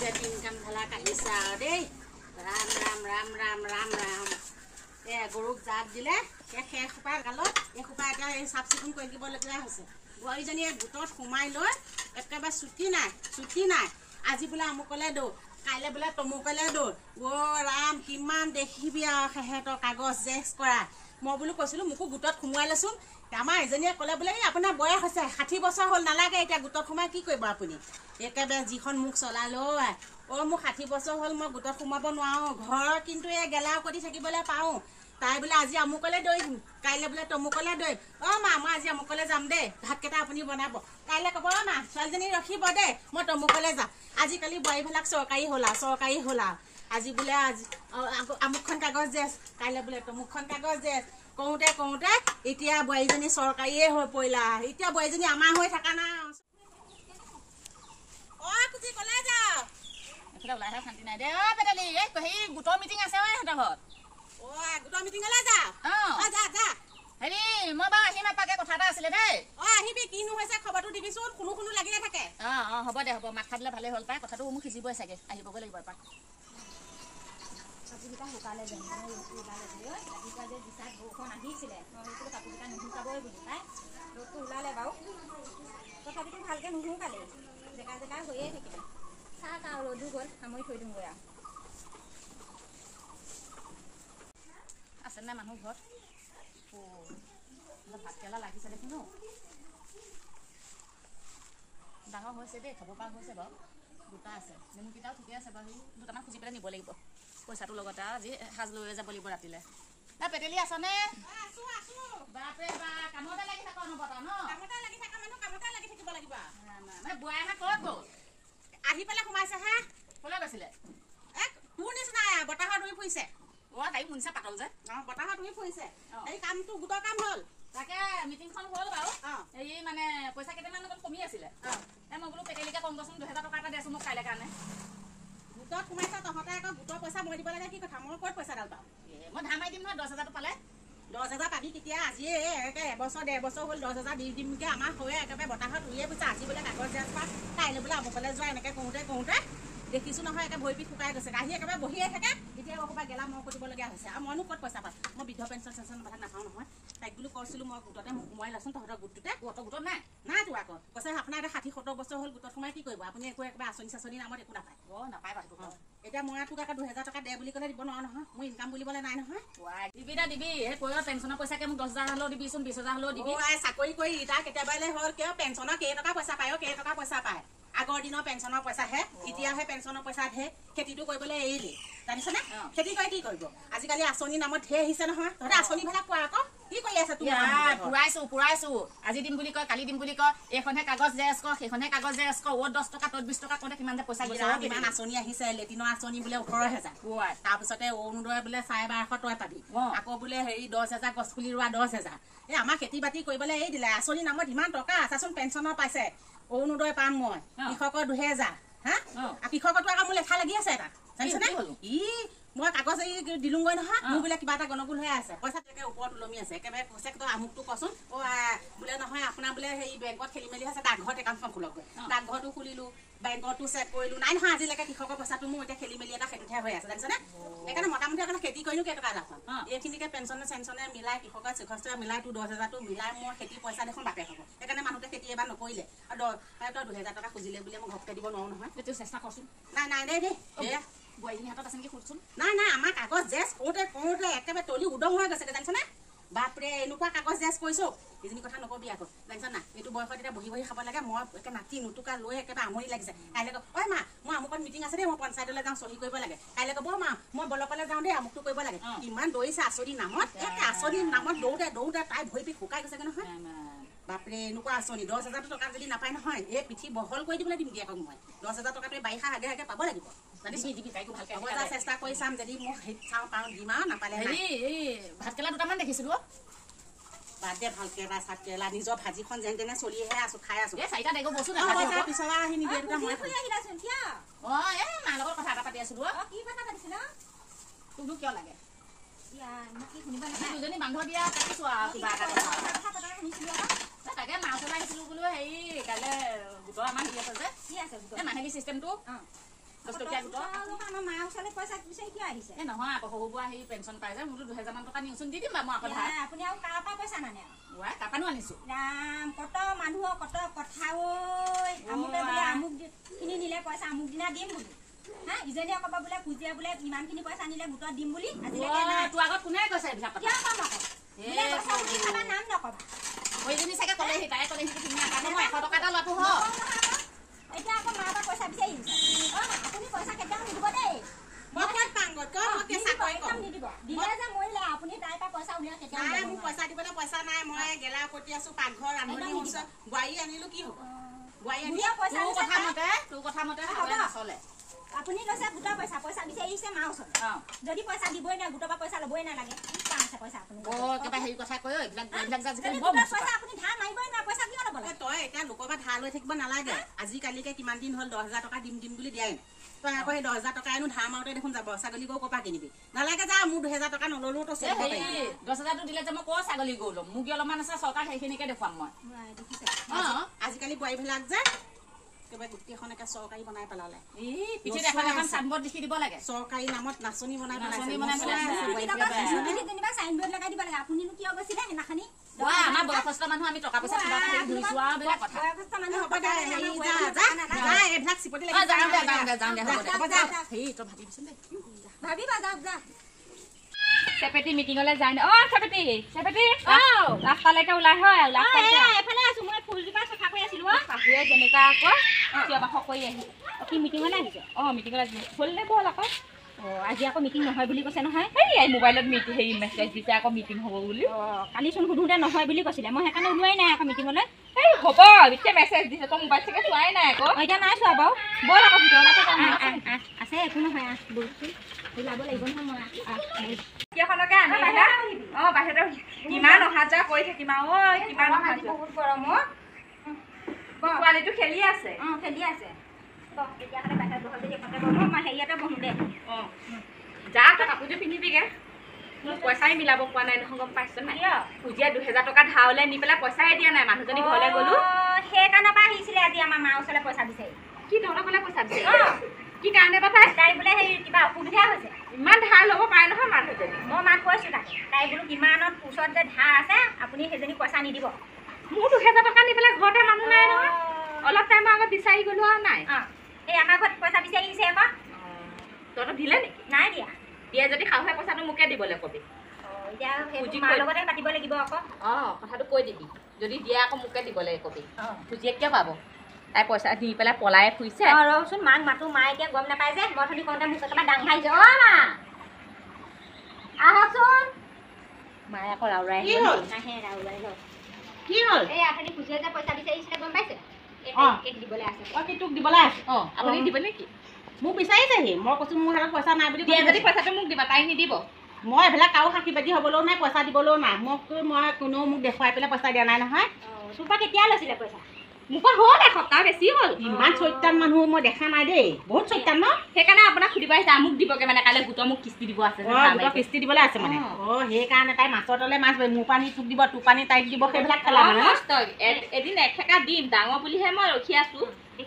যে তিনকাম ঢালা কাটিছে আৰু দেই ৰাম ৰাম ৰাম ৰাম ৰাম ৰাম গৰুক জাক দিলে সেই সোপা গালত এই সোপা এতিয়া এই চাফ চিকুণ কৰি দিবলগীয়া হৈছে বোৱাৰীজনীয়ে গোটত সোমাই লৈ একেবাৰে ছুটি নাই আজি বোলে আমুকলে দৌৰ কাইলৈ বোলে তমুকলে দৌৰ ৰাম কিমান দেখিবি আৰু সিহঁতৰ কাগজ জেক্স কৰা মই বোলো কৈছিলোঁ মোকো গোটত সোমোৱাই লৈছোন আমাৰ এজনীয়ে ক'লে বোলে আপোনাৰ বয়স হৈছে 60 বছৰ হ'ল নালাগে এতিয়া গোটত সোমাই কি কৰিব আপুনি একেবাৰে যিখন মোক চলালো মোক 60 বছৰ হ'ল মই গোটত সোমাব নোৱাৰোঁ ঘৰৰ কিন্তু এই গেলাও কৰি থাকিবলৈ পাওঁ তাই বোলে আজি আমুকলে দৌৰিম কাইলৈ বোলে তমুকলে দৌৰিম মা মই আজি আমুকলে যাম দেই ভাতকেইটা আপুনি বনাব কাইলৈ ক'ব মা ছোৱালীজনী ৰখিব দেই মই তমুকলে যাম আজিকালি বোৱাৰীবিলাক চৰকাৰী হ'ল আজি বোলে আজি আমুকখন কাগজ জেছ কাইলৈ বোলে তমুকখন কাগজ জেছ কওঁতে এতিয়া বোৱাৰীজনী চৰকাৰীয়ে হৈ পৰিলা এতিয়া বোৱাৰীজনী আমাৰ হৈ থকা নাই কুচি কলে যাওঁ এফালে ওলাই আহে শান্তি নাই দে পেটেলি এই গোটৰ মিটিং আছে সিহঁতৰ ঘৰত গোটৰ মিটিঙলৈ যাওঁ যা হেৰি মই বাৰু আহিম এপাকে কথা এটা আছিলে দেই আহিবি কিনো হৈছে খবৰটো দিবিচোন কোনো লাগিয়ে থাকে হ'ব দে হ'ব মাত খাই দিলে ভালেই হ'ল পাই কথাটো মোক সিজিবই চাগে আহিবগৈ লাগিব এপাক কাপোৰকেইটা শুকালে ৰাতিপুৱা যে দিচাত বৰষুণ আহিছিলে মই ভাবিছিলোঁ কাপোৰকেইটা নুশুকাবই বুলি পাই ৰ'দটো ওলালে বাৰু তথাপিতো ভালকৈ নুশুকালে জেগা হৈয়ে থাকিলে চাহ আৰু ৰ'দো গ'ল সামৰি থৈ দিওঁগৈ আৰু আছে নাই মানুহ ঘৰত ভাতকেৰেলা লাগিছে দেখোন ন ডাঙৰ হৈছে দেই খাব পৰা হৈছে বাৰু দুটা আছে নেমুকেইটাও ঠিকে আছে বাৰু দুটামান খুজি পেলাই নিব লাগিব পইচাটোৰ লগতে আজি সাজ লৈ যাব লাগিব ৰাতিলৈ পেটেলি আছনে বাপৰে বা কামতে লাগি থাক নবতা ন কামতে লাগি থাকিব লাগিব মানে বোৱাৰীহঁত ক'ত গ'ল আহি পেলাই সোমাইছে হে ক'লৈ গৈছিলে তোৰ নিচিনা বতাহত উৰি ফুৰিছে তাইক শুনিছা পাতল যে বতাহত উৰি ফুৰিছে এই কামটো গোটৰ কাম হ'ল তাকে মিটিংখন হ'ল বাৰু এই মানে পইচা কেইটামান লগত কমি আছিলে মই বোলো পেটেলিকে কম দেচোন 2000 টকা এটা দেচোন মোক কাইলৈ কাৰণে গোটত সোমাইছা তহঁতে আকৌ গোটৰ পইচা মই দিব লাগে কি কথা মই ক'ত পইচাডাল পাওঁ মই ধাৰ মাৰি দিম নহয় 10,000টো পালে 10,000 পাবি কেতিয়া আজি এবছৰ 1.5 বছৰ হ'ল 10,000 দি দিমকৈ আমাৰ হৈ একেবাৰে বতাহত উৰিয়ে গৈছে আজি বোলে কাগজ জেছ পা কাইলৈ বোলে আমুকলৈ যোৱা এনেকৈ কওঁতে দেখিছোঁ নহয় একে ভৰি পিঠ শুকাই গৈছে আহি একেবাৰে বহিয়ে থাকে এতিয়া ক'ৰবাত গেলা মই কৰিবলগীয়া হৈছে আৰু মইনো ক'ত পইচা পাম মই বৃদ্ধ পেঞ্চন কথা নাপাওঁ নহয় তাইক বুলি কৈছিলোঁ মই গোটতে মোক সোমাই লৈছোন তহঁতৰ গোটটোতে গোটত নাই তো আকৌ কৈছে আপোনাৰ এতিয়া 60-70 বছৰ হ'ল গোটত সোমাই কি কৰিব আপুনি একো একেবাৰে আঁচনি নামত একো নাপায় নাপায় বাৰু এতিয়া মই তোক আকৌ 2000 টকা দে বুলি ক'লে দিব নোৱাৰো নহয় মোৰ ইনকাম বুলিবলৈ নাই নহয় দিবি সেই পেঞ্চনৰ পইচাকে মোক 10,000 হ'লেও দিবিচোন 20,000 হ'লেও দিবি চাকৰি কৰি ৰিটায়াৰ কেতিয়াবালৈ হ'ল কিয় পেঞ্চনৰ কেইটকা পইচা পায় আগৰ দিনৰ পেঞ্চনৰ পইচাহে এতিয়াহে পেঞ্চনৰ পইচা ঢেৰ খেতিটো কৰিবলৈ এৰিলে জানিছনে খেতি কৰি কি কৰিব আজিকালি আঁচনি নামত ঢেৰ আহিছে নহয় তহঁতে আঁচনিবিলাক পোৱা আকৌ কি কৰি আছে পুৰাইছো আজি দিম বুলি কয় কালি দিম বুলি কয় এইখনহে কাগজ জেৰেক্স কৰ সেইখনহে কাগজ জেৰেক্স কৰ 10 টকা 20 টকা কৰোঁতে কিমান যে পইচা গৈছে কিমান আঁচনি আহিছে লেটিনৰ আঁচনি বোলে 18,000 তাৰপিছতে অৰুণোদয় বোলে 1250 তই পাবি আকৌ বোলে হেৰি 10,000 গছ পুলি ৰোৱা 10,000 এই আমাৰ খেতি বাতি কৰিবলৈ এৰি দিলে আঁচনি নামত ইমান টকা চাচোন পেঞ্চনৰ পাইছে অৰুণোদয় পাম মই কৃষকৰ 2,000 কৃষকতো আকৌ মোৰ লেখা লাগি আছে এটা জানিছনে মই কাগজ দিলোগৈ নহয় মোৰ বোলে কিবা এটা গণগোল হৈ আছে পইচা ওপৰত ওলমি আছে একেবাৰে কৈছে তই আমুকটো কচোন বোলে নহয় আপোনাৰ বোলে হেৰি বেংকত খেলি মেলি আছে ডাকঘৰত একাউণ্টখন খোলক ডাকঘৰটো খুলিলো বেংকতো চেক কৰিলো নাই নহয় আজিলৈকে কৃষকৰ পইচাটো মোৰ এতিয়া খেলি মেলি এটা সেইটোহে হৈ আছে জানিছনে সেইকাৰণে মোটামুটি অকণ খেতি কৰিনো কেইটকা লাভখন এইখিনিকে চেঞ্চনে মিলাই কৃষকৰ 6,000 মিলাই তোৰ 10,000টো মিলাই মোৰ খেতি পইচা দেখোন বাপে হ'ব সেইকাৰণে মানুহতে খেতি এবাৰ নকৰিলে আৰু তই 2,000 টকা খুজিলে বুলি মই ঘপকে দিব নোৱাৰো নহয় চেষ্টা কৰচোন নাই দেই বোৱাৰীজনী হাতত আছে নেকি সুধচোন নাই আমাৰ কাগজ জেছ কৰোঁতে একেবাৰে তলি উদং হৈ গৈছে জানিছনে বাপৰে এনেকুৱা কাগজ জেছ কৰিছো এইজনী কথা নকবি আকৌ জানিছ না এইটো বয়সত এতিয়া বহি খাব লাগে মই একে নাতি নুটুকা লৈ একেবাৰে আমনি লাগিছে কাইলৈ কয় মা মই আমুকত মিটিং আছে দেই মই পঞ্চায়তলৈ যাওঁ চহী কৰিব লাগে কাইলৈ ক'ব মা মই ব্লকলৈ যাওঁ দেই আমুকটো কৰিব লাগে ইমান দৌৰিছে আঁচনিৰ নামত আঁচনিৰ নামত দৌৰোতে তাই ভৰি পিঠ শুকাই গৈছেগৈ নহয় বাপৰে এনেকুৱা আঁচনি 10,000 টকা যদি নাপায় নহয় এই পিঠি বহল কৰি দিবলৈ দিম দিয়া আকৌ মই 10,000 টকাটো বাৰিষা আগে পাব লাগিব দিবি তাইকো ভালকৈ চেষ্টা কৰি চাম যদি মই চাওঁ পাওঁ দিম আৰু নাপালে ভাতকেৰেলা দুটামান দেখিছিলোঁ বাদ দে ভালকে বা চাট কেৰেলা নিজৰ ভাজিখন যেন তেনে চলিহে আছো খাই আছো 4টা দেগো বস্তু পিছত আহি নিদিয়ে দুটা মই মাৰ লগত কথা এটা পাতি আছিলো কি কথা পাতিছিলা তোকনো কিয় লাগে দুজনী বান্ধ দিয়া পাতিছো আৰু কিবা এটা তাকে মাছ ওলাই আহিছিলো বোলো হেৰি কাইলৈ গোটৰ আমাৰ হেৰি আছে যে মাহিলী চিষ্টেমটো 10 টকীয়া গোটৰ আমাৰ মাৰ ওচৰলৈ পইচা বিচাৰি কিয় আহিছে এই নহয় আকৌ সৰুবোৰ আহি পেঞ্চন পাই যায় মোৰতো 2000 মান টকা নিউচোন দি দিম বাৰু মই আকৌ ধাৰ আপুনি আৰু কাৰ পৰা পইচা নানে ওৱাই কাপানো আনিছো ৰাম কত মানুহৰ কত কথা ঐ আমুকে বোলে আমুকখিনি নিলে পইচা আমুক দিনা দিম বুলি হা ইজনীয়ে ক'ব বোলে খুজিয়া বোলে ইমানখিনি পইচা নিলে গোটত দিম বুলি আজিলৈকে নাই তোৰ আগত কোনে কৈছে এইবিলাক কথা কিয় কম আকৌ নাম নকবা সৈজনী চাগে ক'লেহি তাই ক'লেহি তুমি নাকানো মই 100 টকা এটা লোৱাটো হয় এতিয়া আকৌ মাৰ পৰা পইচা বিচাৰি আপুনি পইচা কেতিয়াও নিদিব দেই মই ক'ত পাম গৈ মই কেঁচা কৈ কম নিদিব দিলে যে মৰিলে আপুনি তাইৰ পৰা পইচা উলিয়াই কেতিয়াও নাই মোক পইচা দিবলৈ পইচা নাই মই গেলা কটি আছো পাকঘৰ ৰান্ধনি হৈছো বোৱাৰী আনিলো কি হ'ব বোৱাৰী আনি তোৰ কথা মতে নচলে আপুনি লৈছে গোটৰ পইচা বিচাৰি আহিছে মাৰ ওচৰত যদি পইচা দিবই নাই গোটৰ পৰা পইচা ল'বই নালাগে কাম আছে পইচা আপুনি কিবা হেৰি কথা কৈ এইবিলাক পইচা আপুনি ধাৰ মাৰিবই নাই পইচা কিয় ল'ব লাগে তই এতিয়া লোকৰ পৰা ধাৰ লৈ থাকিব নালাগে আজিকালিকে কিমান দিন হ'ল 10,000 টকা দিম বুলি দিয়াই নাই তই আকৌ সেই 10,000 টকা এনো ধাৰ মাৰোতে দেখোন যাব ছাগলী গৰু ক'ৰপৰা কিনিবি নালাগে যা মোৰ 2,000 টকা নললো তো 10,000টো দিলে যে মই ক ছাগলী গৰু ল'ম মুৰ্গী অলপমান আছে চৰকাৰ সেইখিনিকে দেখুৱাম মই আজিকালি বোৱাৰীবিলাক যে একেবাৰে গোটেইখনকে চৰকাৰী বনাই পেলালে পিঠিত এখন এখন চাইনবোৰ্ড লিখি দিব লাগে চৰকাৰী নামত নাচনি বনাই চাইনবোৰ্ড লগাই দিব লাগে আপুনিনো কিয় গৈছিলে সেইদিনাখনি আমাৰ বয়সস্থ মানুহ আমি টকা পইচা কিবা ধুইছো আৰু বেলেগ কথা বয়সস্থ মানুহ হ'ব দে এইবিলাক চিপতি লাগি যাওঁ দে হ'ব যা হেৰি তই ভাবিবিচোন দে ভাবিবা যাওক যা চেপেটি মিটিঙলৈ যায় চেপেটি ৰাস্তালৈকে ওলাই হয় এফালে আছো মই ফুলজোপা চাফা কৰি আছিলো শাহুৱে যেনেকুৱা আকৌ চিঞৰ বাখৰ কৰি আহি কি মিটিঙলৈ আহিছে মিটিঙলৈ আহিছে হ'লনে ব'ল আকৌ আজি আকৌ মিটিং নহয় বুলি কৈছে নহয় এই মোবাইলত হেৰি মেছেজ দিছে আকৌ মিটিং হ'ব বুলি কালিচোন সোধোতে নহয় বুলি কৈছিলে মই সেইকাৰণে ওলোৱাই নাই আকৌ মিটিঙলৈ এই হ'ব এতিয়া মেছেজ দিছে তই মোবাইল চাগে চোৱাই নাই আকৌ এতিয়া নাই চোৱা বাৰু ব'ল আকৌ ভিতৰলৈকে আছে একো নহয় বলচোন ওলাব লাগিব নহয় মই কেইখনকে আনিলা বাহিৰতে কিমান অহা যোৱা কৰি থাকিম আৰু কিমান অহা যোৱা বহুত গৰম পোৱালিটো খেলি আছে খেলি আছে তেতিয়াহ'লে বাহিৰত বহল যদি এখনতে বহো মই হেৰিয়াতে বহো দে যা তই কাপোৰযোৰ পিন্ধিবিগে মোক পইচাই মিলাব পোৱা নাই নহয় গম পাইছ নাই খুজিয়া 2,000 টকা ধাৰলৈ নি পেলাই পইচাই দিয়া নাই মানুহজনী ঘৰলৈ গ'লো সেইকাৰণে পৰা আহিছিলে আজি আমাৰ মাৰ ওচৰলৈ পইচা বিচাৰি কি তহঁতৰ ঘৰলৈ পইচা বিচাৰি কি কাৰণে বা তাই বোলে হেৰি কিবা অসুবিধা হৈছে ইমান ধাৰ ল'ব পাৰে নহয় মানুহজনী মই মাক কৈছোঁ তাই বোলো কিমানত ওচৰত যে ধাৰ আছে আপুনি সেইজনী পইচা নিদিব মোৰ 2,000 টকা নি পেলাই ঘৰতে মানুহ নাই নহয় অলপ টাইমৰ আগত বিচাৰি গ'লো আৰু নাই এই আমাৰ ঘৰত পইচা বিচাৰি আহিছে আকৌ তহঁতক দিলে নেকি নাই দিয়া দিয়ে যদি শাহুৱে পইচাটো মোকে দিবলৈ কবি এতিয়া মাৰ লগতে পাতিব লাগিব আকৌ কথাটো কৈ দিবি যদি দিয়ে আকৌ মোকে দিবলৈ কবি খুজিয়ে কিয় পাব তাই পইচা দি পেলাই পলাই ফুৰিছে ৰচোন মাক মাতো মায়ে এতিয়া গম নাপায় যে মই ধৰি কওঁতে মোক একেবাৰে ডাঙৰ আহিছে মা আহকচোন মায়ে আকৌ ৰাউৰাই নাহে ৰাউৰাই লওক কি হ'ল এই আপুনি খুজিয়ে যে পইচা বিচাৰিছিলে গম পাইছে দিবলৈ আছে তোক দিবলৈ আছে আপুনি দিব নেকি মোক বিচাৰিছেহি মই কৈছোঁ মোৰ হাতত পইচা নাই বুলি দিয়ে যদি পইচাটো মোক দিবা তাই নিদিব মই এইবিলাক কাৰো সাক্ষী বাদী হ'বলৈও নাই পইচা দিবলৈও নাই মই কোনেও মোক দেখুৱাই পেলাই পইচা দিয়া নাই নহয় তোৰ পৰা কেতিয়া লৈছিলে পইচা মোৰ পৰা হ'ল এসপ্তাহ বেছি হ'ল ইমান চৈতান মানুহ মই দেখা নাই দেই বহুত চৈতান ন সেইকাৰণে আপোনাক সুধিব আহিছে মোক দিবগে মানে কাইলৈ গোটৰ মোক কিস্তি দিব আছে কিস্তি দিবলৈ আছে মানে সেইকাৰণে তাই মাছৰ তলে মাছ মোৰ পানী তোক দিব তোৰ পানী তাইক দিব সেইবিলাক খেলা মানে এদিন 1 টকা দিম ডাঙৰ বুলিহে মই ৰখি আছো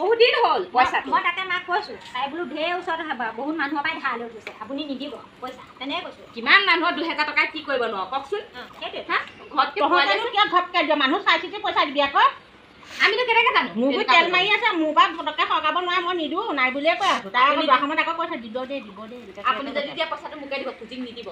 বহুত দিন হ'ল পইচা মই তাকে মাক কৈছোঁ তাই বোলো ঢেৰ ওচৰত বহুত মানুহৰ পৰাই ধাৰ লৈ গৈছে আপুনি নিদিব পইচা তেনেকৈ কৈছোঁ কিমান মানুহৰ 2,000 টকা কি কৰিব নোৱাৰো কওকচোন সেইটোৱে ঘৰত ঘপকে দিয়া মানুহ চাই চিতি পইচা দিবি আকৌ আমিতো কেনেকৈ জানো মোৰ তেল মাৰি আছে মোৰ পৰা পটককৈ সকাব নোৱাৰে মই নিদিওঁ নাই বুলিয়ে কৈ আছোঁ তাই যোৱা সময়ত আকৌ কৈছে দিব দে আপুনি যদি দিয়া পইচাটো মোকে দিব খুজিক নিদিব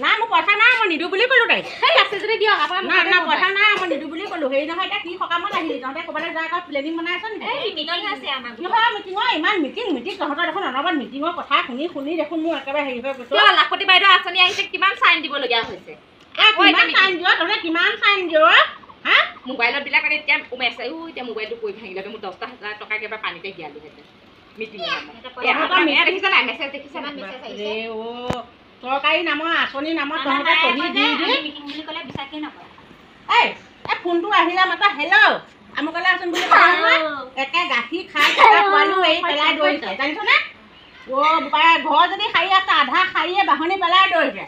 নাই মোৰ পইচা নাই মই নিদিওঁ বুলি ক'লোঁ তাইক সেই আছে যদি দিয়ক আপোনাৰ নাই পইচা নাই মই নিদিওঁ বুলি ক'লোঁ হেৰি নহয় এতিয়া কি সকামত আহিলি তহঁতে ক'ৰবালৈ যায় আকৌ প্লেনিং বনাই আছ নেকি আছে আমাৰ নহয় মিটিঙৰ ইমান মিটিং তহঁতৰ দেখোন অনবৰত মিটিঙৰ কথা শুনি দেখোন মোৰ একেবাৰে হেৰি হৈ গৈছে লাখপতি বাইদেউ আঁচনি আহিছে কিমান চাইন দিবলগীয়া হৈছে কিমান চাইন দিয় তহঁতে কিমান চাইন দিয় হা মোবাইলত বিলাক এতিয়া সোমাইছে এতিয়া মোবাইলটো কৰি ভাঙিলে মোৰ 10,000 টকা একেবাৰে পানীতে দিয়ালোহেঁতেন মিটিঙৰ দেখিছে নাই মেছেজ দেখিছে চৰকাৰী নামৰ আঁচনি নামত তহঁতে পঢ়ি দি মিটিং বুলি ক'লে বিচাৰকে নকৰে এই ফোনটো আহিলে মাতা হেল্ল' আমুকলৈ আছোন বুলি একে গাখীৰ খাই পোৱালিও এৰি পেলাই দৌৰিছে জানিছনে ঘৰ যদি শাৰী আছে আধা শাৰীয়ে বাহনি পেলাই দৌৰিছে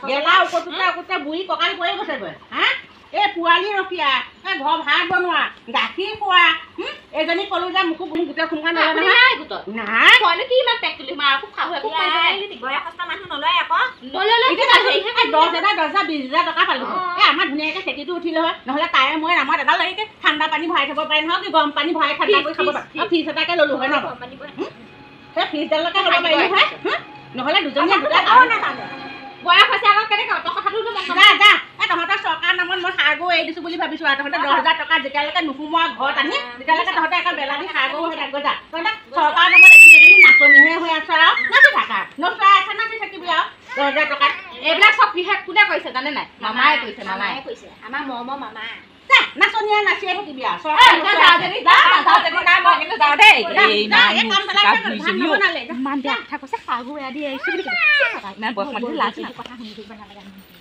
গেলা উকতে বুঢ়ী কঁকাল পৰি গৈছেগৈ হা এই পোৱালি ৰখীয়া ঘৰ ভাত বনোৱা গাখীৰ খোৱা এইজনী ক'লো যে মোকো গোটেই সোনকালে নলয় নাই নহয় গোটত নাই কয়নো কি ইমান পেক তুলি মাৰ খুব খাব খুব বয়সস্থ মানুহ নলয় আকৌ এতিয়া 10,000 20,000 টকা পালো আমাৰ ধুনীয়াকৈ খেতিটো উঠিলে হয় নহ'লে তাই মই নামত এডাল লাগি ঠাণ্ডা পানী ভৰাই থ'ব পাৰে নহয় কি গৰম পানী ভৰাই ঠাণ্ডা কৰি খাব পাৰে ফ্ৰিজ এটাকে ল'লো হয় ন সেই ফ্ৰিজডালকে ল'ব পাৰিলো হয় নহ'লে দুজনীয়ে দুটা বয়স হৈছে আকৌ কেনেকৈ তই কথাটো যা যা তহঁতৰ চৰকাৰ নামত মই সাৰ গৰু এৰি দিছোঁ বুলি ভাবিছোঁ আৰু তহঁতে 10,000 টকা যেতিয়ালৈকে নোসোমোৱা ঘৰত আনি তেতিয়ালৈকে তহঁতে একে বেলা দি সাৰ গৰু হৈ থাকব যা তহঁতে চৰকাৰ নামত এজনী নাচনীহে হৈ আছ আৰু নাচি থাকা নচোৱাই আছে নাচি থাকিবি আৰু 10,000 টকা এইবিলাক চব কিহে কোনে কৰিছে জানে নাই মামায়ে কৰিছে আমাৰ মৰমৰ মামা যা নাচনীয়ে নাচিয়ে থাকিবি আৰু ইমান বেয়া কথা কৈছে সাৰ গৰু এৰা দি আহিছোঁ বুলি ইমান বয়স মানুহ লাজ কথা শুনি থাকিব নালাগে